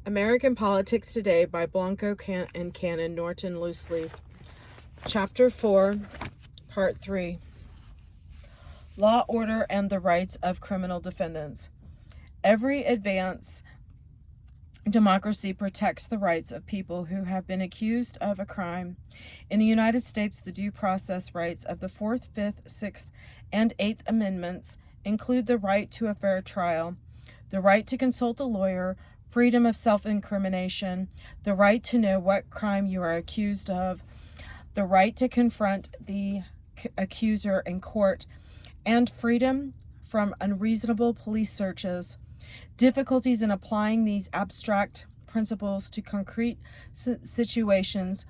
American Politics Today by Blanco and Cannon, Norton loosely. Chapter 4, Part 3. Law, Order, and the Rights of Criminal Defendants. Every advance democracy protects the rights of people who have been accused of a crime. In the United States, the due process rights of the 4th, 5th, 6th, and 8th Amendments include the right to a fair trial, the right to consult a lawyer, freedom of self-incrimination, the right to know what crime you are accused of, the right to confront the accuser in court, and freedom from unreasonable police searches. Difficulties in applying these abstract principles to concrete situations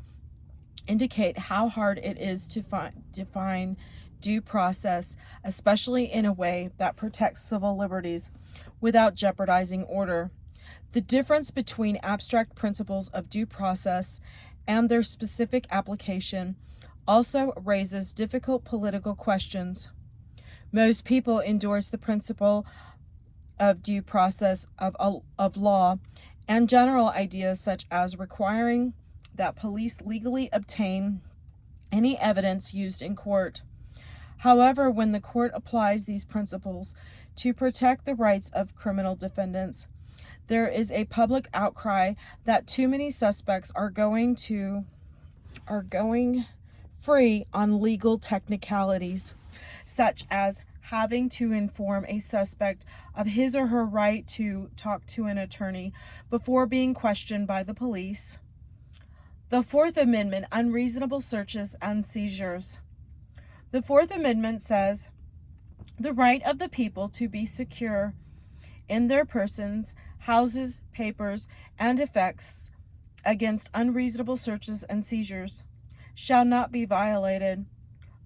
indicate how hard it is to define due process, especially in a way that protects civil liberties without jeopardizing order. The difference between abstract principles of due process and their specific application also raises difficult political questions. Most people endorse the principle of due process of law and general ideas such as requiring that police legally obtain any evidence used in court. However, when the court applies these principles to protect the rights of criminal defendants, there is a public outcry that too many suspects are going free on legal technicalities, such as having to inform a suspect of his or her right to talk to an attorney before being questioned by the police. The 4th Amendment, unreasonable searches and seizures. The 4th Amendment says, the right of the people to be secure in their persons, houses, papers, and effects against unreasonable searches and seizures shall not be violated.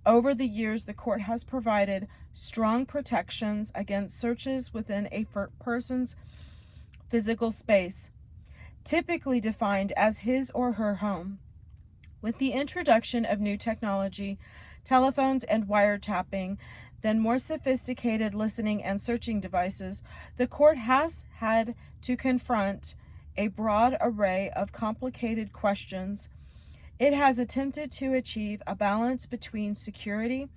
Over the years, the court has provided strong protections against searches within a person's physical space, typically defined as his or her home. With the introduction of new technology, telephones and wiretapping, then more sophisticated listening and searching devices, the court has had to confront a broad array of complicated questions. It has attempted to achieve a balance between security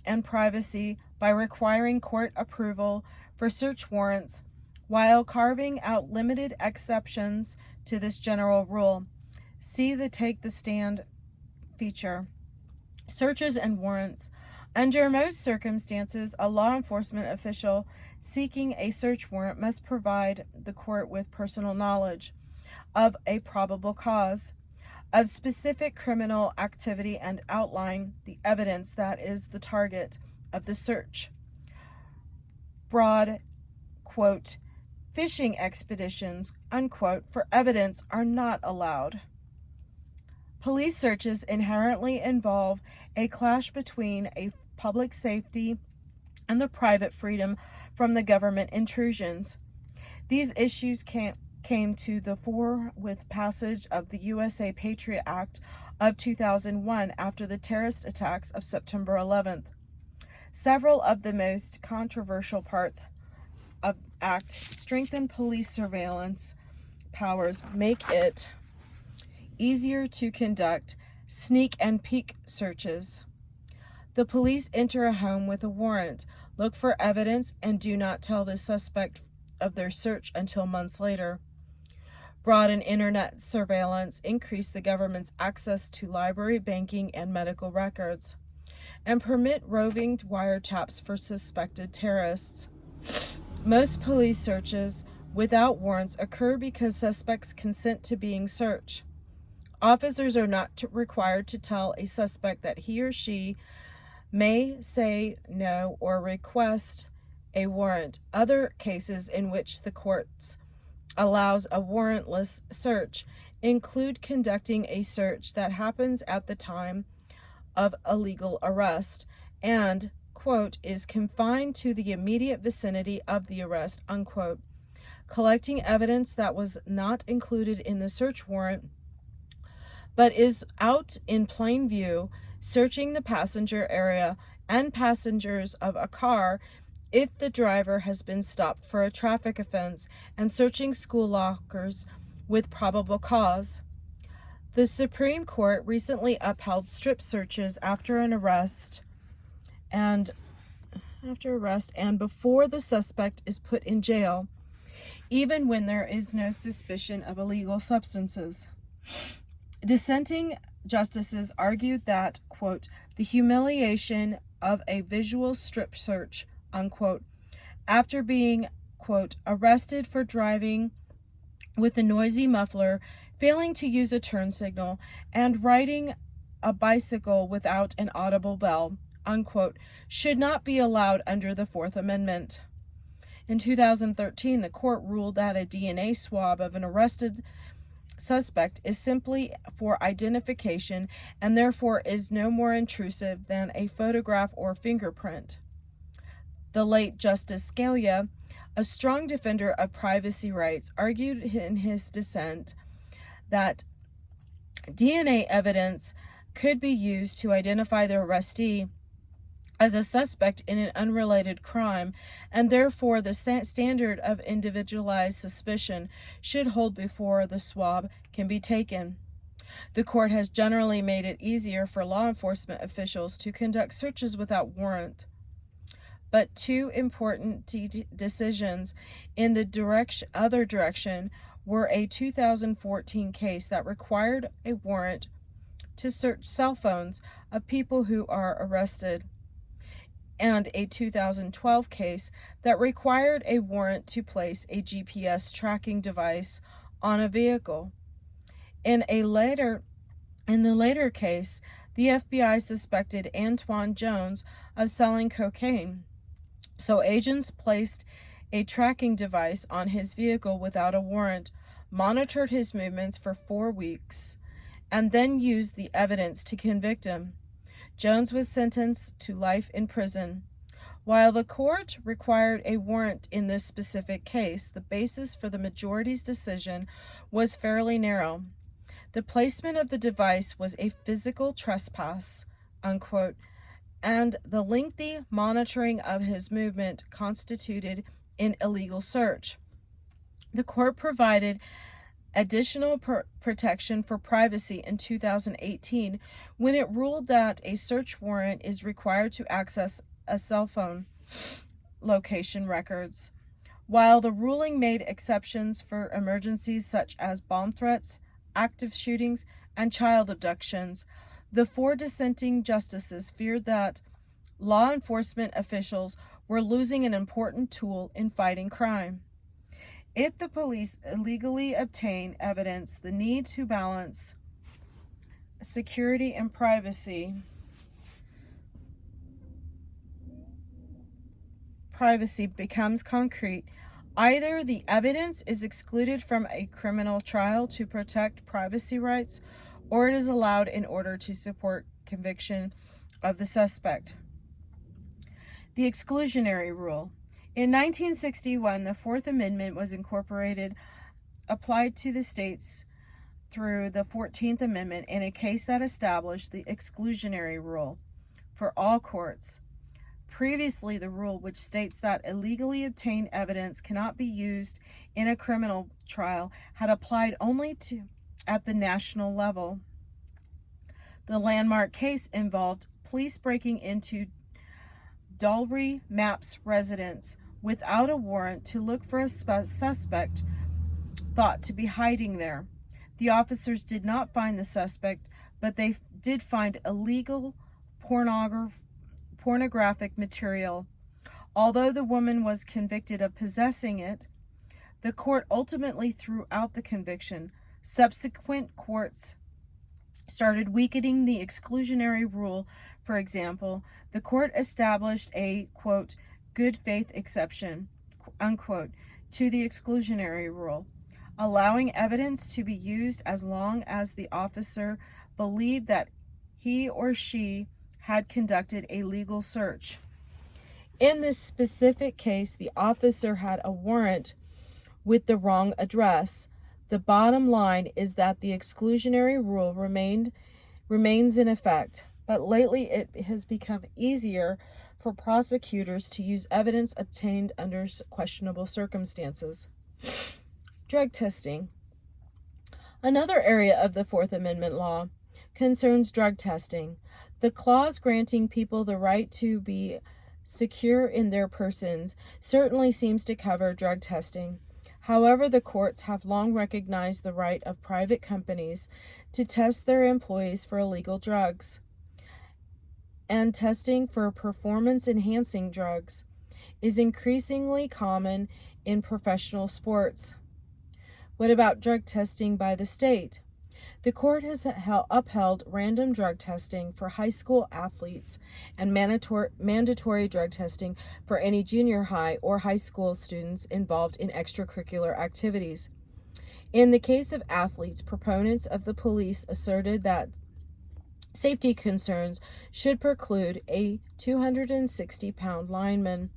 and privacy by requiring court approval for search warrants while carving out limited exceptions to this general rule. See the Take the Stand feature. Searches and warrants. Under most circumstances, a law enforcement official seeking a search warrant must provide the court with personal knowledge of a probable cause of specific criminal activity and outline the evidence that is the target of the search. Broad, quote, fishing expeditions, unquote, for evidence are not allowed. Police searches inherently involve a clash between a public safety and the private freedom from the government intrusions. These issues came to the fore with passage of the USA Patriot Act of 2001 after the terrorist attacks of September 11th. Several of the most controversial parts of the Act strengthen police surveillance powers, make it easier to conduct sneak and peek searches. The police enter a home with a warrant, look for evidence, and do not tell the suspect of their search until months later. Broaden internet surveillance, increase the government's access to library, banking, and medical records, and permit roving wiretaps for suspected terrorists. Most police searches without warrants occur because suspects consent to being searched. Officers are not required to tell a suspect that he or she may say no or request a warrant. Other cases in which the courts allows a warrantless search include conducting a search that happens at the time of a legal arrest and, quote, is confined to the immediate vicinity of the arrest, unquote, collecting evidence that was not included in the search warrant but is out in plain view, searching the passenger area and passengers of a car if the driver has been stopped for a traffic offense, and searching school lockers with probable cause. The Supreme Court recently upheld strip searches after arrest and before the suspect is put in jail, even when there is no suspicion of illegal substances. Dissenting justices argued that, quote, the humiliation of a visual strip search, unquote, after being, quote, arrested for driving with a noisy muffler, failing to use a turn signal, and riding a bicycle without an audible bell, unquote, should not be allowed under the Fourth Amendment. In 2013, the court ruled that a DNA swab of an arrested suspect is simply for identification and therefore is no more intrusive than a photograph or fingerprint. The late Justice Scalia, a strong defender of privacy rights, argued in his dissent that DNA evidence could be used to identify the arrestee as a suspect in an unrelated crime, and therefore the standard of individualized suspicion should hold before the swab can be taken. The court has generally made it easier for law enforcement officials to conduct searches without warrant. But two important decisions in the other direction were a 2014 case that required a warrant to search cell phones of people who are arrested, and a 2012 case that required a warrant to place a GPS tracking device on a vehicle. In the later case, the FBI suspected Antoine Jones of selling cocaine, so agents placed a tracking device on his vehicle without a warrant, monitored his movements for 4 weeks, and then used the evidence to convict him. Jones was sentenced to life in prison. While the court required a warrant in this specific case, the basis for the majority's decision was fairly narrow. The placement of the device was a physical trespass, unquote, and the lengthy monitoring of his movement constituted an illegal search. The court provided additional protection for privacy in 2018 when it ruled that a search warrant is required to access a cell phone location records. While the ruling made exceptions for emergencies such as bomb threats, active shootings, and child abductions, the 4 dissenting justices feared that law enforcement officials were losing an important tool in fighting crime. If the police illegally obtain evidence, the need to balance security and privacy becomes concrete. Either the evidence is excluded from a criminal trial to protect privacy rights, or it is allowed in order to support conviction of the suspect. The exclusionary rule. In 1961, the Fourth Amendment was applied to the states through the 14th Amendment in a case that established the exclusionary rule for all courts. Previously, the rule, which states that illegally obtained evidence cannot be used in a criminal trial, had applied only at the national level. The landmark case involved police breaking into Dalry Mapp's residence without a warrant to look for a suspect thought to be hiding there. The officers did not find the suspect, but they did find illegal pornographic material. Although the woman was convicted of possessing it, the court ultimately threw out the conviction. Subsequent courts started weakening the exclusionary rule. For example, the court established a, quote, good faith exception, unquote, to the exclusionary rule, allowing evidence to be used as long as the officer believed that he or she had conducted a legal search. In this specific case, the officer had a warrant with the wrong address. The bottom line is that the exclusionary rule remains in effect, but lately it has become easier for prosecutors to use evidence obtained under questionable circumstances. Drug testing. Another area of the Fourth Amendment law concerns drug testing. The clause granting people the right to be secure in their persons certainly seems to cover drug testing. However, the courts have long recognized the right of private companies to test their employees for illegal drugs and testing for performance-enhancing drugs is increasingly common in professional sports. What about drug testing by the state? The court has upheld random drug testing for high school athletes and mandatory drug testing for any junior high or high school students involved in extracurricular activities. In the case of athletes, proponents of the police asserted that safety concerns should preclude a 260-pound lineman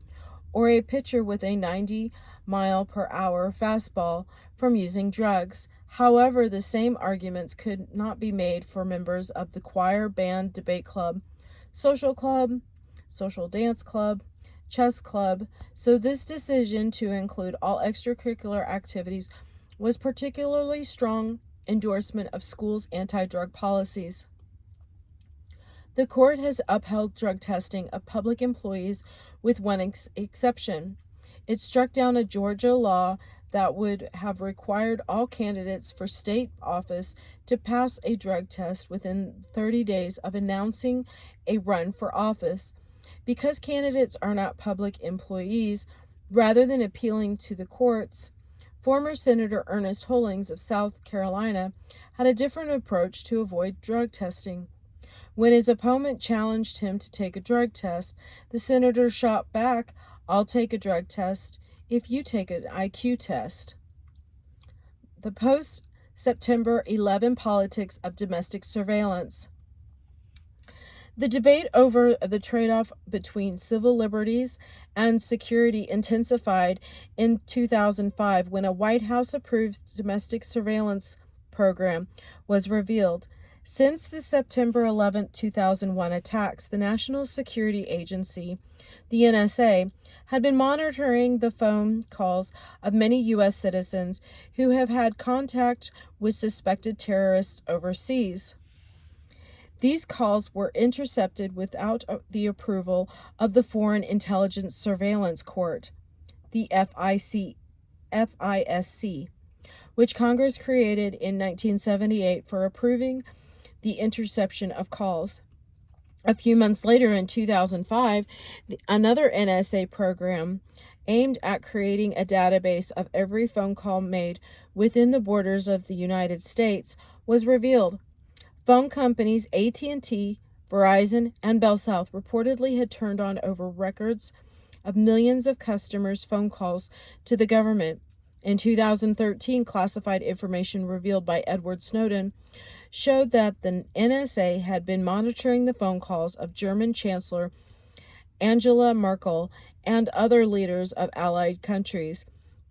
or a pitcher with a 90-mile-per-hour fastball from using drugs. However, the same arguments could not be made for members of the choir, band, debate club, social dance club, chess club, so this decision to include all extracurricular activities was particularly strong endorsement of schools' anti-drug policies. The court has upheld drug testing of public employees with one exception. It struck down a Georgia law that would have required all candidates for state office to pass a drug test within 30 days of announcing a run for office. Because candidates are not public employees, rather than appealing to the courts, former Senator Ernest Hollings of South Carolina had a different approach to avoid drug testing. When his opponent challenged him to take a drug test, the senator shot back, "I'll take a drug test if you take an IQ test." The post-September 11 politics of domestic surveillance. The debate over the trade-off between civil liberties and security intensified in 2005 when a White House-approved domestic surveillance program was revealed. Since the September 11, 2001 attacks, the National Security Agency, the NSA, had been monitoring the phone calls of many U.S. citizens who have had contact with suspected terrorists overseas. These calls were intercepted without the approval of the Foreign Intelligence Surveillance Court, the FISC, which Congress created in 1978 for approving the interception of calls. A few months later, in 2005, another NSA program aimed at creating a database of every phone call made within the borders of the United States was revealed. Phone companies AT&T, Verizon, and BellSouth reportedly had turned on over records of millions of customers' phone calls to the government. In 2013, classified information revealed by Edward Snowden showed that the NSA had been monitoring the phone calls of German Chancellor Angela Merkel and other leaders of allied countries,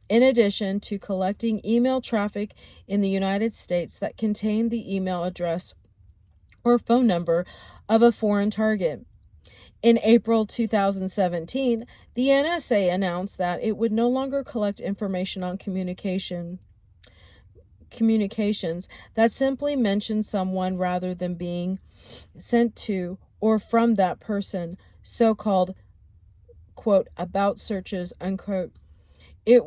in addition to collecting email traffic in the United States that contained the email address or phone number of a foreign target. In April 2017, the NSA announced that it would no longer collect information on communications that simply mention someone rather than being sent to or from that person, so-called, quote, about searches, unquote. It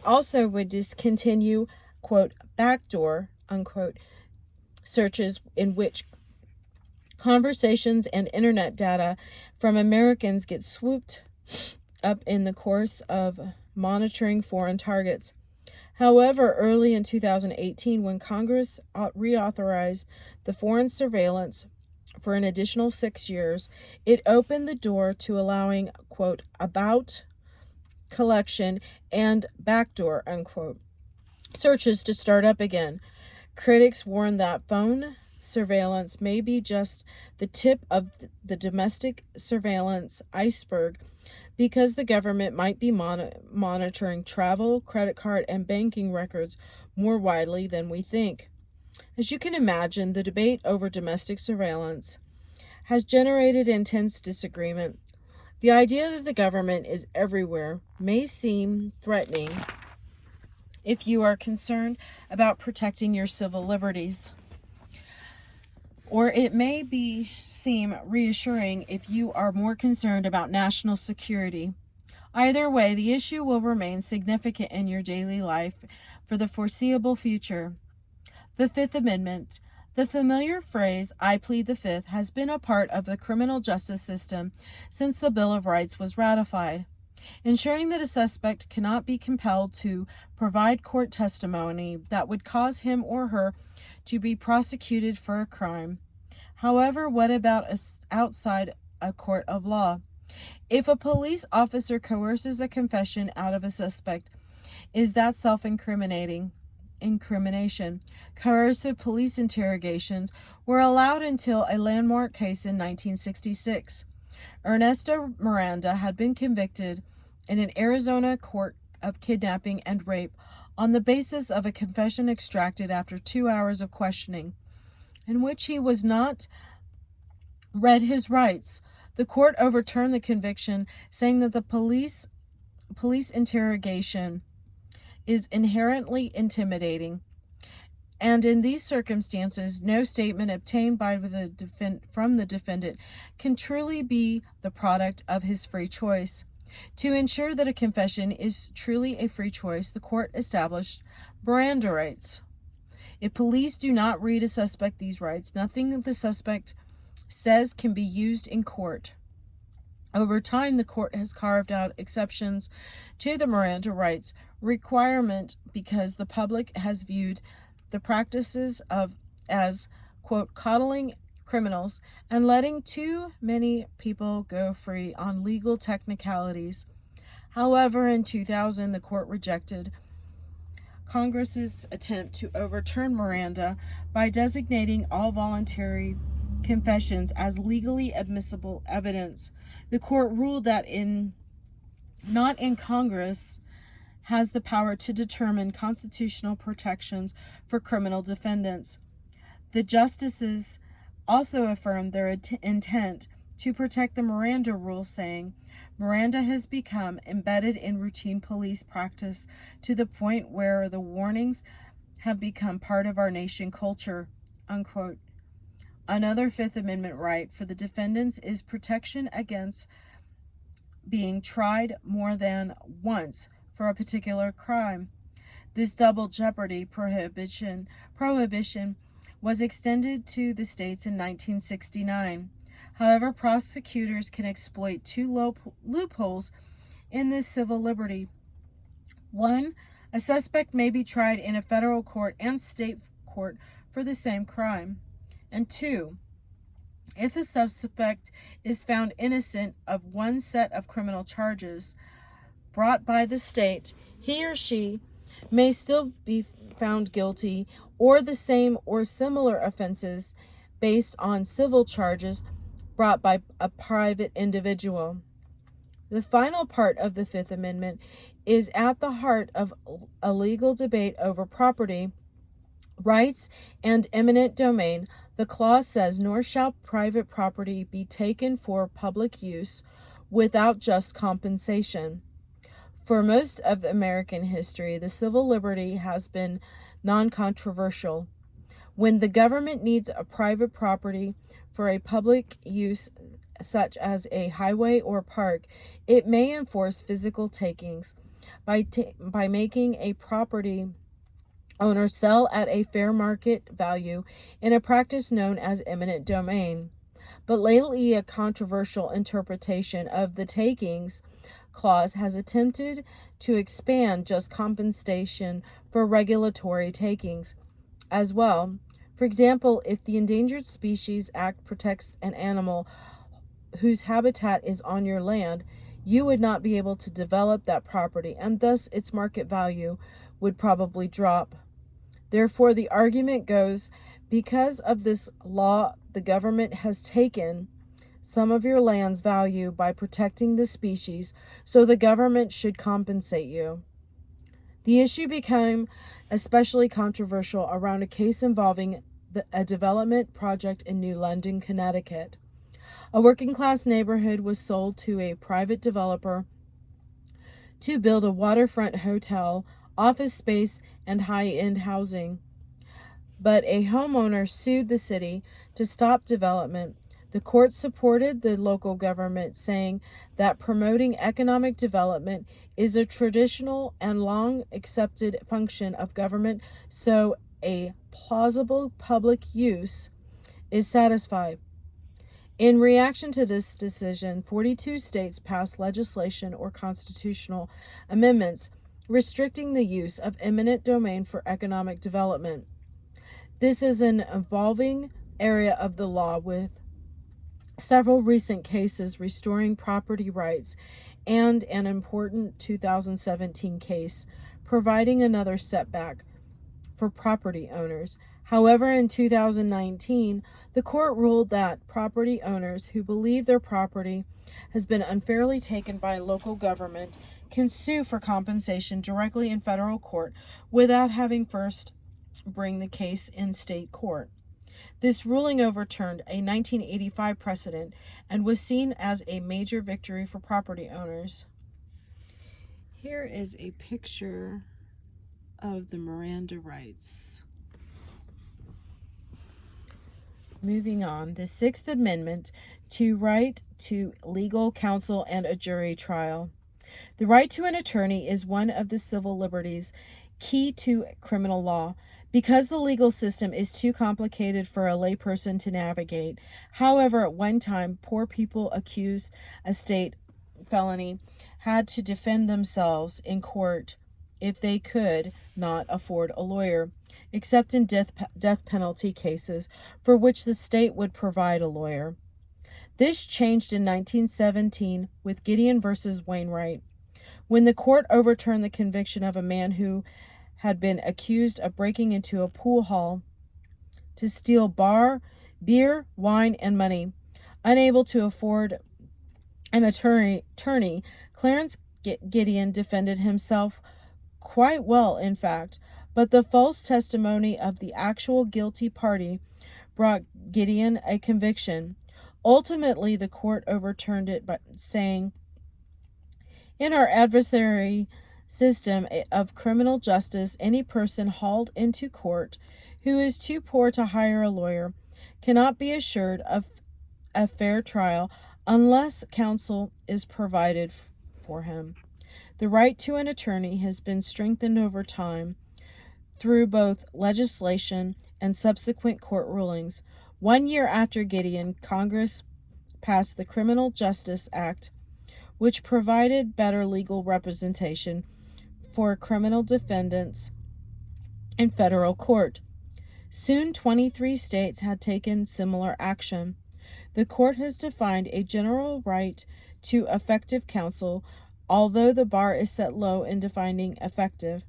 also would discontinue, quote, backdoor, unquote, searches in which conversations and internet data from Americans get swooped up in the course of monitoring foreign targets. However, early in 2018, when Congress reauthorized the foreign surveillance for an additional 6 years, it opened the door to allowing, quote, about collection and backdoor, unquote, searches to start up again. Critics warn that phone surveillance may be just the tip of the domestic surveillance iceberg, because the government might be monitoring travel, credit card, and banking records more widely than we think. As you can imagine, the debate over domestic surveillance has generated intense disagreement. The idea that the government is everywhere may seem threatening if you are concerned about protecting your civil liberties. Or it may seem reassuring if you are more concerned about national security. Either way, the issue will remain significant in your daily life for the foreseeable future. The Fifth Amendment. The familiar phrase, "I plead the Fifth," has been a part of the criminal justice system since the Bill of Rights was ratified, ensuring that a suspect cannot be compelled to provide court testimony that would cause him or her to be prosecuted for a crime. However, what about outside a court of law? If a police officer coerces a confession out of a suspect, is that self-incrimination? Coercive police interrogations were allowed until a landmark case in 1966. Ernesto Miranda had been convicted in an Arizona court of kidnapping and rape on the basis of a confession extracted after 2 hours of questioning, in which he was not read his rights. The court overturned the conviction, saying that the police interrogation is inherently intimidating, and in these circumstances, no statement obtained from the defendant can truly be the product of his free choice. To ensure that a confession is truly a free choice, the court established Miranda rights. If police do not read a suspect these rights, nothing that the suspect says can be used in court. Over time, the court has carved out exceptions to the Miranda rights requirement because the public has viewed the practices as, quote, coddling criminals and letting too many people go free on legal technicalities. However, in 2000, the court rejected Congress's attempt to overturn Miranda by designating all voluntary confessions as legally admissible evidence. The court ruled that not in Congress has the power to determine constitutional protections for criminal defendants. The justices also affirmed their intent to protect the Miranda rule, saying, Miranda has become embedded in routine police practice to the point where the warnings have become part of our nation culture, unquote. Another Fifth Amendment right for the defendants is protection against being tried more than once for a particular crime. This double jeopardy prohibition was extended to the states in 1969. However, prosecutors can exploit two loopholes in this civil liberty. One, a suspect may be tried in a federal court and state court for the same crime. And two, if a suspect is found innocent of one set of criminal charges brought by the state, he or she may still be found guilty or the same or similar offenses based on civil charges brought by a private individual. The final part of the Fifth Amendment is at the heart of a legal debate over property rights and eminent domain. The clause says, nor shall private property be taken for public use without just compensation. For most of American history, the civil liberty has been non-controversial. When the government needs a private property for a public use, such as a highway or park, it may enforce physical takings by making a property owner sell at a fair market value in a practice known as eminent domain. But lately, a controversial interpretation of the takings clause has attempted to expand just compensation for regulatory takings as well. For example, if the Endangered Species Act protects an animal whose habitat is on your land, you would not be able to develop that property, and thus its market value would probably drop. Therefore, the argument goes, because of this law, the government has taken some of your land's value by protecting the species, so the government should compensate you. The issue became especially controversial around a case involving a development project in New London, Connecticut. A working-class neighborhood was sold to a private developer to build a waterfront hotel office space, and high-end housing. But a homeowner sued the city to stop development. The court supported the local government, saying that promoting economic development is a traditional and long accepted function of government, so a plausible public use is satisfied. In reaction to this decision, 42 states passed legislation or constitutional amendments restricting the use of eminent domain for economic development. This is an evolving area of the law, with several recent cases restoring property rights and an important 2017 case providing another setback for property owners. However, in 2019, the court ruled that property owners who believe their property has been unfairly taken by local government can sue for compensation directly in federal court without having first bring the case in state court. This ruling overturned a 1985 precedent and was seen as a major victory for property owners. Here is a picture of the Miranda rights. Moving on, the Sixth Amendment to right to legal counsel and a jury trial. The right to an attorney is one of the civil liberties key to criminal law. Because the legal system is too complicated for a layperson to navigate. However, at one time, poor people accused of state felony had to defend themselves in court if they could not afford a lawyer, except in death penalty cases for which the state would provide a lawyer. This changed in 1917 with Gideon versus Wainwright, when the court overturned the conviction of a man who had been accused of breaking into a pool hall to steal beer, wine, and money. Unable to afford an attorney, Clarence Gideon defended himself quite well, in fact, but the false testimony of the actual guilty party brought Gideon a conviction. Ultimately, the court overturned it by saying, "In our adversary system of criminal justice, any person hauled into court who is too poor to hire a lawyer cannot be assured of a fair trial unless counsel is provided for him." The right to an attorney has been strengthened over time through both legislation and subsequent court rulings. 1 year after Gideon, Congress passed the Criminal Justice Act, which provided better legal representation for criminal defendants in federal court. Soon, 23 states had taken similar action. The court has defined a general right to effective counsel, although the bar is set low in defining effective,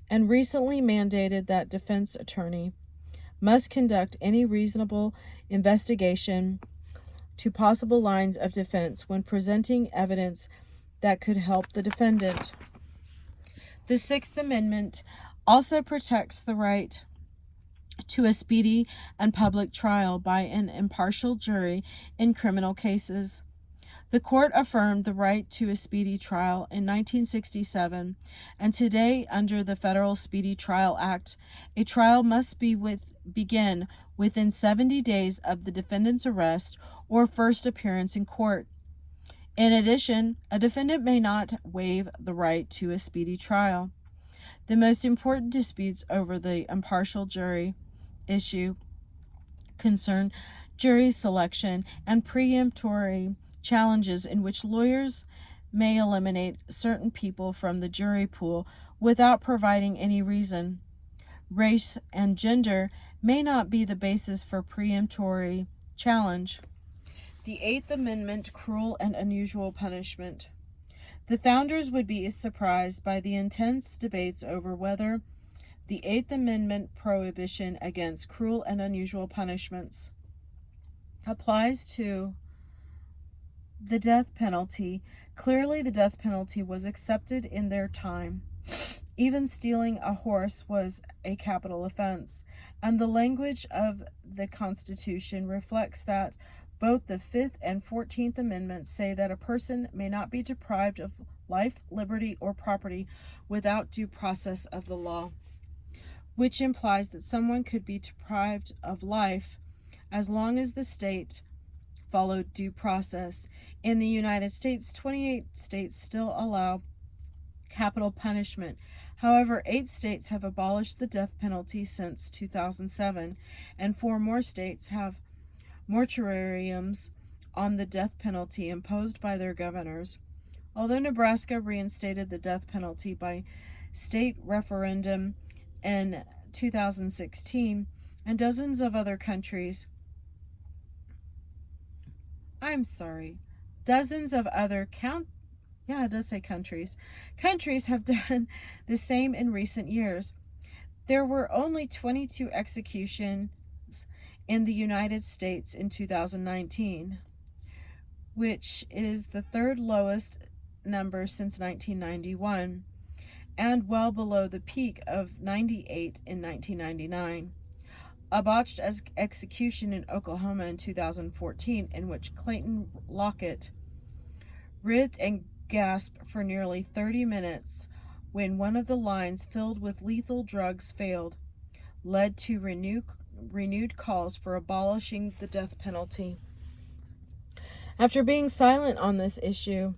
and recently mandated that defense attorney must conduct any reasonable investigation to possible lines of defense when presenting evidence that could help the defendant. The Sixth Amendment also protects the right to a speedy and public trial by an impartial jury in criminal cases. The court affirmed the right to a speedy trial in 1967, and today, under the Federal Speedy Trial Act, a trial must begin within 70 days of the defendant's arrest or first appearance in court. In addition, a defendant may not waive the right to a speedy trial. The most important disputes over the impartial jury issue concern jury selection and preemptory challenges in which lawyers may eliminate certain people from the jury pool without providing any reason. Race and gender may not be the basis for preemptory challenge. The Eighth Amendment, cruel and unusual punishment. The founders would be surprised by the intense debates over whether the Eighth Amendment prohibition against cruel and unusual punishments applies to the death penalty. Clearly, the death penalty was accepted in their time. Even stealing a horse was a capital offense, and the language of the Constitution reflects that. Both the Fifth and 14th Amendments say that a person may not be deprived of life, liberty, or property without due process of the law, which implies that someone could be deprived of life as long as the state followed due process. In the United States, 28 states still allow capital punishment. However, 8 states have abolished the death penalty since 2007, and 4 more states have moratoriums on the death penalty imposed by their governors. Although Nebraska reinstated the death penalty by state referendum in 2016, and dozens of other countries dozens of other countries have done the same in recent years. There were only 22 executions in the United States in 2019, which is the third lowest number since 1991, and well below the peak of 98 in 1999. A botched execution in Oklahoma in 2014, in which Clayton Lockett writhed and gasped for nearly 30 minutes when one of the lines filled with lethal drugs failed, led to renewed calls for abolishing the death penalty. After being silent on this issue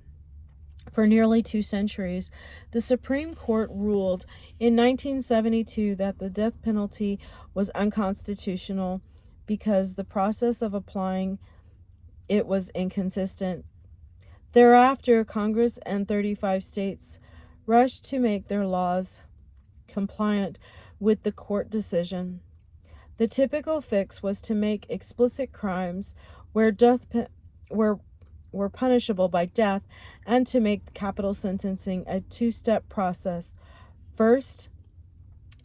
for nearly 2 centuries, the Supreme Court ruled in 1972 that the death penalty was unconstitutional because the process of applying it was inconsistent. Thereafter, Congress and 35 states rushed to make their laws compliant with the court decision. The typical fix was to make explicit crimes were punishable by death, and to make capital sentencing a 2-step process. First,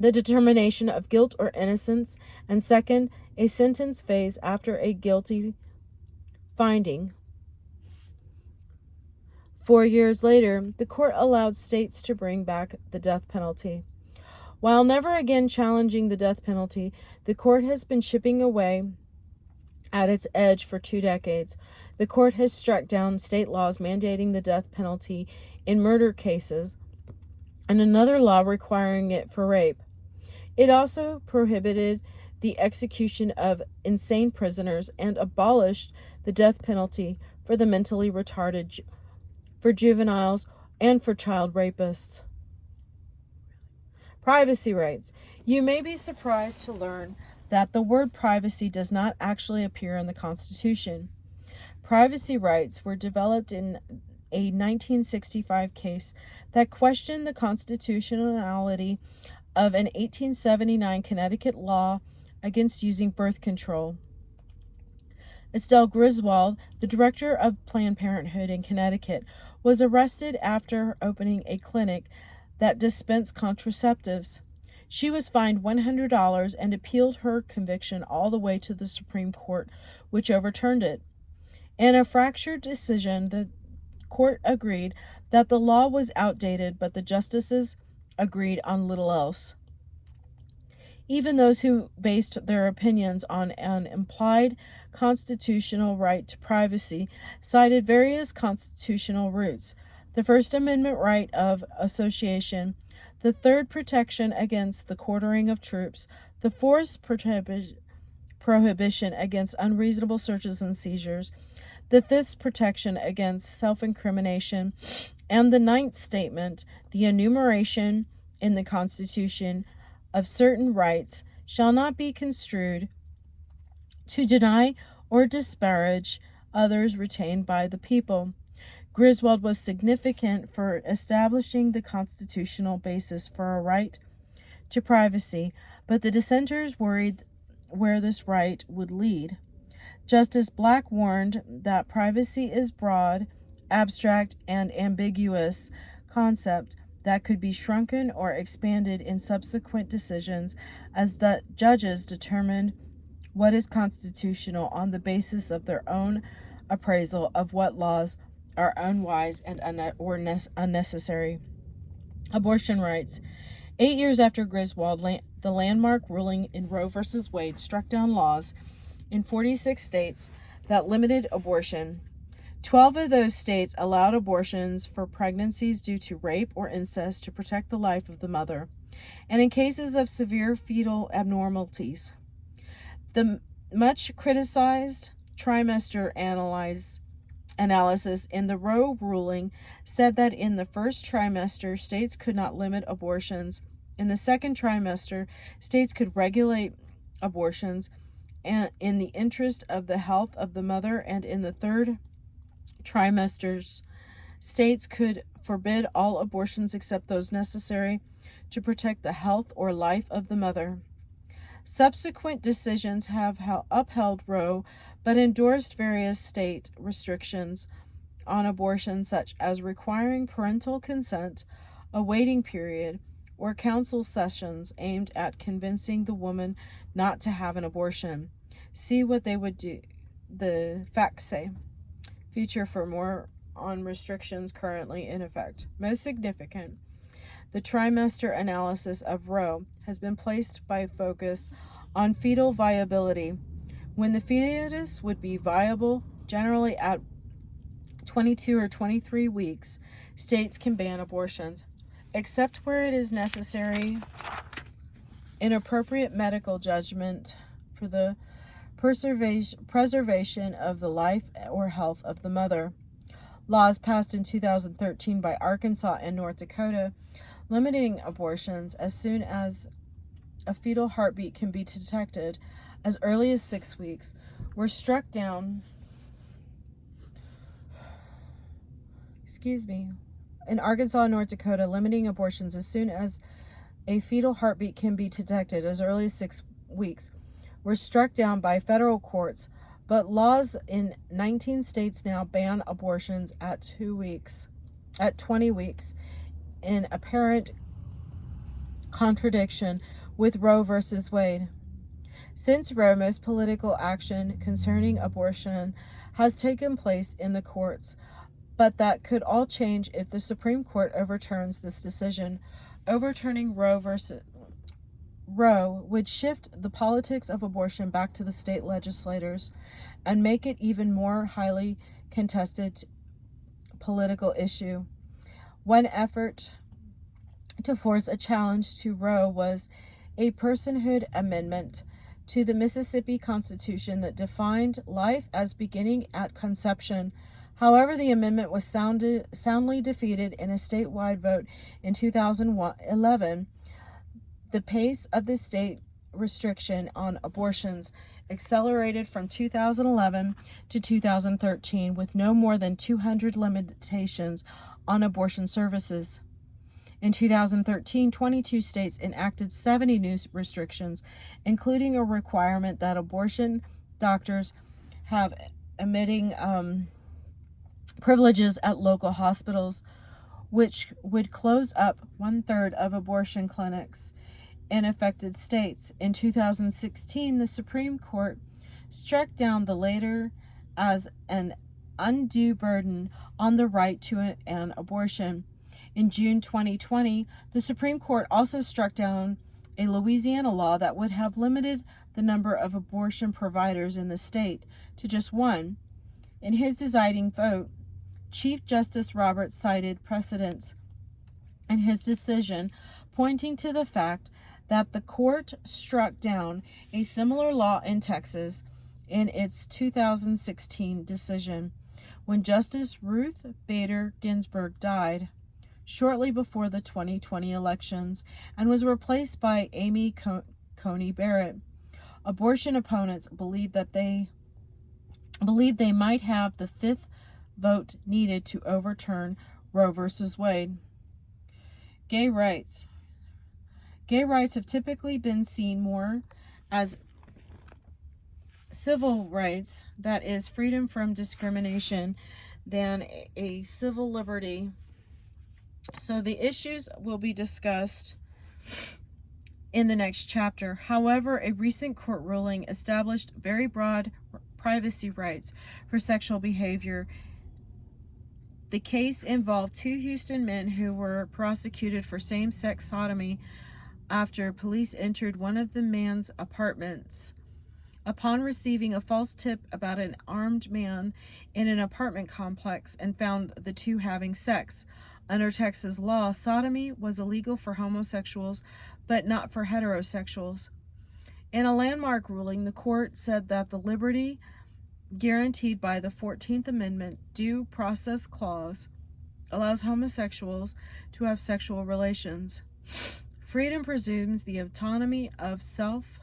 the determination of guilt or innocence, and second, a sentence phase after a guilty finding. 4 years later, the court allowed states to bring back the death penalty. While never again challenging the death penalty, the court has been chipping away at its edge for 2 decades. The court has struck down state laws mandating the death penalty in murder cases, and another law requiring it for rape. It also prohibited the execution of insane prisoners and abolished the death penalty for the mentally retarded, for juveniles, and for child rapists. Privacy rights. You may be surprised to learn that the word privacy does not actually appear in the Constitution. Privacy rights were developed in a 1965 case that questioned the constitutionality of an 1879 Connecticut law against using birth control. Estelle Griswold, the director of Planned Parenthood in Connecticut, was arrested after opening a clinic that dispensed contraceptives. She was fined $100 and appealed her conviction all the way to the Supreme Court, which overturned it. In a fractured decision, the court agreed that the law was outdated, but the justices agreed on little else. Even those who based their opinions on an implied constitutional right to privacy cited various constitutional roots: the First Amendment right of association, the Third, protection against the quartering of troops, the Fourth, prohibition against unreasonable searches and seizures, the Fifth, protection against self-incrimination, and the Ninth Statement, the enumeration in the Constitution of certain rights shall not be construed to deny or disparage others retained by the people. Griswold was significant for establishing the constitutional basis for a right to privacy, but the dissenters worried where this right would lead. Justice Black warned that privacy is broad, abstract, and ambiguous concept that could be shrunken or expanded in subsequent decisions as the judges determined what is constitutional on the basis of their own appraisal of what laws are unwise and unnecessary. Abortion rights. 8 years after Griswold, the landmark ruling in Roe v. Wade struck down laws in 46 states that limited abortion. 12 of those states allowed abortions for pregnancies due to rape or incest to protect the life of the mother, and in cases of severe fetal abnormalities. The much criticized trimester analysis in the Roe ruling said that in the first trimester, states could not limit abortions. In the second trimester, states could regulate abortions in the interest of the health of the mother, and in the third trimesters, states could forbid all abortions except those necessary to protect the health or life of the mother. Subsequent decisions have upheld Roe, but endorsed various state restrictions on abortion, such as requiring parental consent, a waiting period, or council sessions aimed at convincing the woman not to have an abortion. See what they would do. The facts say. Feature for more on restrictions currently in effect. Most significant, the trimester analysis of Roe has been placed by focus on fetal viability, when the fetus would be viable, generally at 22 or 23 weeks. States can ban abortions, except where it is necessary in appropriate medical judgment for the preservation of the life or health of the mother. Laws passed in 2013 by Arkansas and North Dakota limiting abortions as soon as a fetal heartbeat can be detected as early as 6 weeks were struck down. In Arkansas and North Dakota, limiting abortions as soon as a fetal heartbeat can be detected as early as 6 weeks were struck down by federal courts, but laws in 19 states now ban abortions at 20 weeks, in apparent contradiction with Roe v. Wade. Since Roe, most political action concerning abortion has taken place in the courts, but that could all change if the Supreme Court overturns this decision. Overturning Roe would shift the politics of abortion back to the state legislators and make it even more highly contested political issue. One effort to force a challenge to Roe was a personhood amendment to the Mississippi Constitution that defined life as beginning at conception. However, the amendment was soundly defeated in a statewide vote in 2011. The pace of the state restriction on abortions accelerated from 2011 to 2013, with no more than 200 limitations on abortion services. In 2013, 22 states enacted 70 new restrictions, including a requirement that abortion doctors have admitting privileges at local hospitals, which would close up 1/3 of abortion clinics in affected states. In 2016, the Supreme Court struck down the latter as an undue burden on the right to an abortion. In June 2020, the Supreme Court also struck down a Louisiana law that would have limited the number of abortion providers in the state to just one. In his deciding vote, Chief Justice Roberts cited precedents in his decision, pointing to the fact that the court struck down a similar law in Texas in its 2016 decision, when Justice Ruth Bader Ginsburg died shortly before the 2020 elections and was replaced by Amy Coney Barrett. Abortion opponents believed they might have the fifth vote needed to overturn Roe v. Wade. Gay rights. Gay rights have typically been seen more as civil rights, that is, freedom from discrimination, than a civil liberty. So the issues will be discussed in the next chapter. However, a recent court ruling established very broad privacy rights for sexual behavior. The case involved two Houston men who were prosecuted for same-sex sodomy after police entered one of the man's apartments upon receiving a false tip about an armed man in an apartment complex and found the two having sex. Under Texas law, sodomy was illegal for homosexuals, but not for heterosexuals. In a landmark ruling, the court said that the liberty guaranteed by the 14th Amendment Due Process Clause allows homosexuals to have sexual relations. Freedom presumes the autonomy of self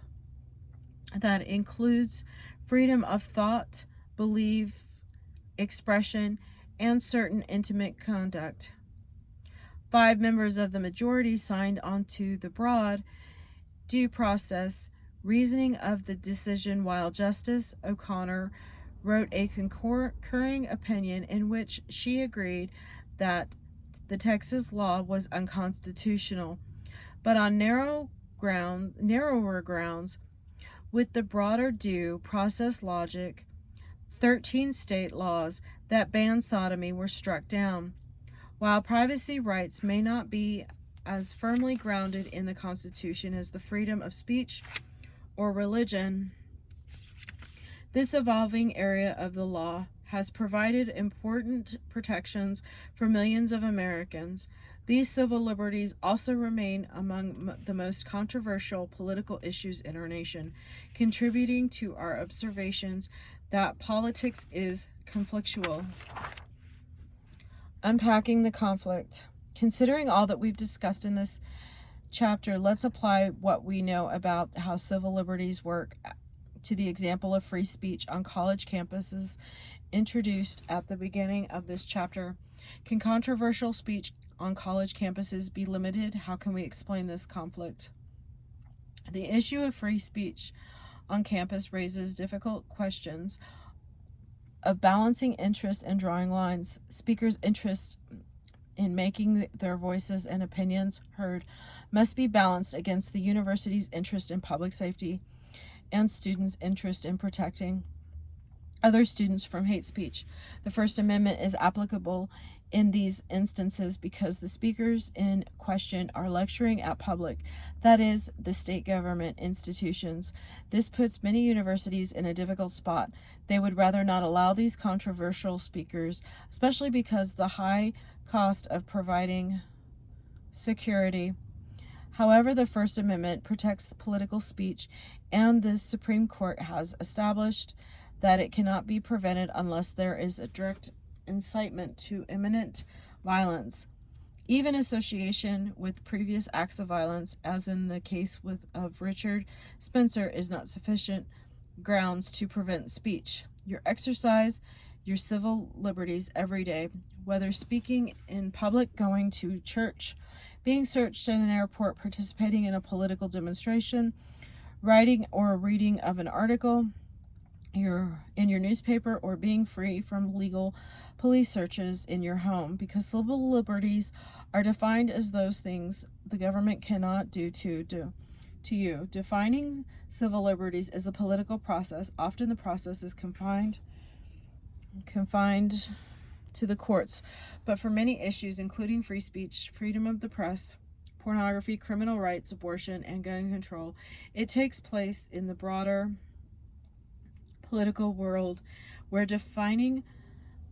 that includes freedom of thought, belief, expression, and certain intimate conduct. 5 members of the majority signed onto the broad due process reasoning of the decision, while Justice O'Connor wrote a concurring opinion in which she agreed that the Texas law was unconstitutional, but on narrower grounds, with the broader due process logic, 13 state laws that ban sodomy were struck down. While privacy rights may not be as firmly grounded in the Constitution as the freedom of speech or religion, this evolving area of the law has provided important protections for millions of Americans. These civil liberties also remain among the most controversial political issues in our nation, contributing to our observations that politics is conflictual. Unpacking the conflict. Considering all that we've discussed in this chapter, let's apply what we know about how civil liberties work to the example of free speech on college campuses introduced at the beginning of this chapter. Can controversial speech on college campuses be limited? How can we explain this conflict? The issue of free speech on campus raises difficult questions of balancing interest and drawing lines. Speakers' interest in making their voices and opinions heard must be balanced against the university's interest in public safety and students' interest in protecting other students from hate speech. The First Amendment is applicable in these instances because the speakers in question are lecturing at public, that is, the state government institutions. This puts many universities in a difficult spot. They would rather not allow these controversial speakers, especially because the high cost of providing security. However, the First Amendment protects the political speech, and the Supreme Court has established that it cannot be prevented unless there is a direct incitement to imminent violence. Even association with previous acts of violence, as in the case of Richard Spencer, is not sufficient grounds to prevent speech. You exercise your civil liberties every day, whether speaking in public, going to church, being searched in an airport, participating in a political demonstration, writing or reading of an article in your newspaper, or being free from legal police searches in your home, because civil liberties are defined as those things the government cannot do to you. Defining civil liberties is a political process. Often the process is confined to the courts, but for many issues, including free speech, freedom of the press, pornography, criminal rights, abortion, and gun control, it takes place in the broader political world, where defining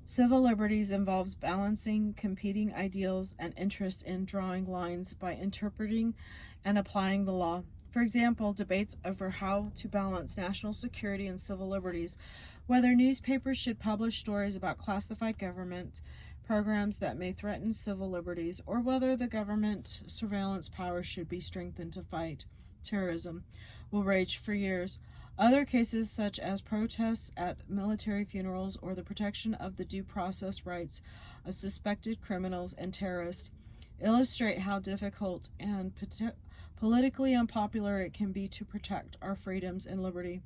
civil liberties involves balancing competing ideals and interests in drawing lines by interpreting and applying the law. For example, debates over how to balance national security and civil liberties, whether newspapers should publish stories about classified government programs that may threaten civil liberties, or whether the government surveillance power should be strengthened to fight terrorism, will rage for years. Other cases, such as protests at military funerals or the protection of the due process rights of suspected criminals and terrorists, illustrate how difficult and politically unpopular it can be to protect our freedoms and liberty.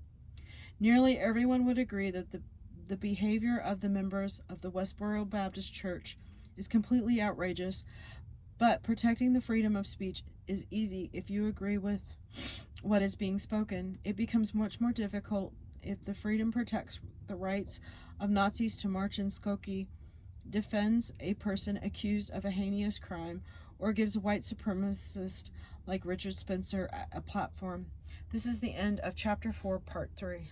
Nearly everyone would agree that the behavior of the members of the Westboro Baptist Church is completely outrageous, but protecting the freedom of speech is easy if you agree with what is being spoken. It becomes much more difficult if the freedom protects the rights of Nazis to march in Skokie, defends a person accused of a heinous crime, or gives a white supremacist like Richard Spencer a platform. This is the end of Chapter 4, Part 3.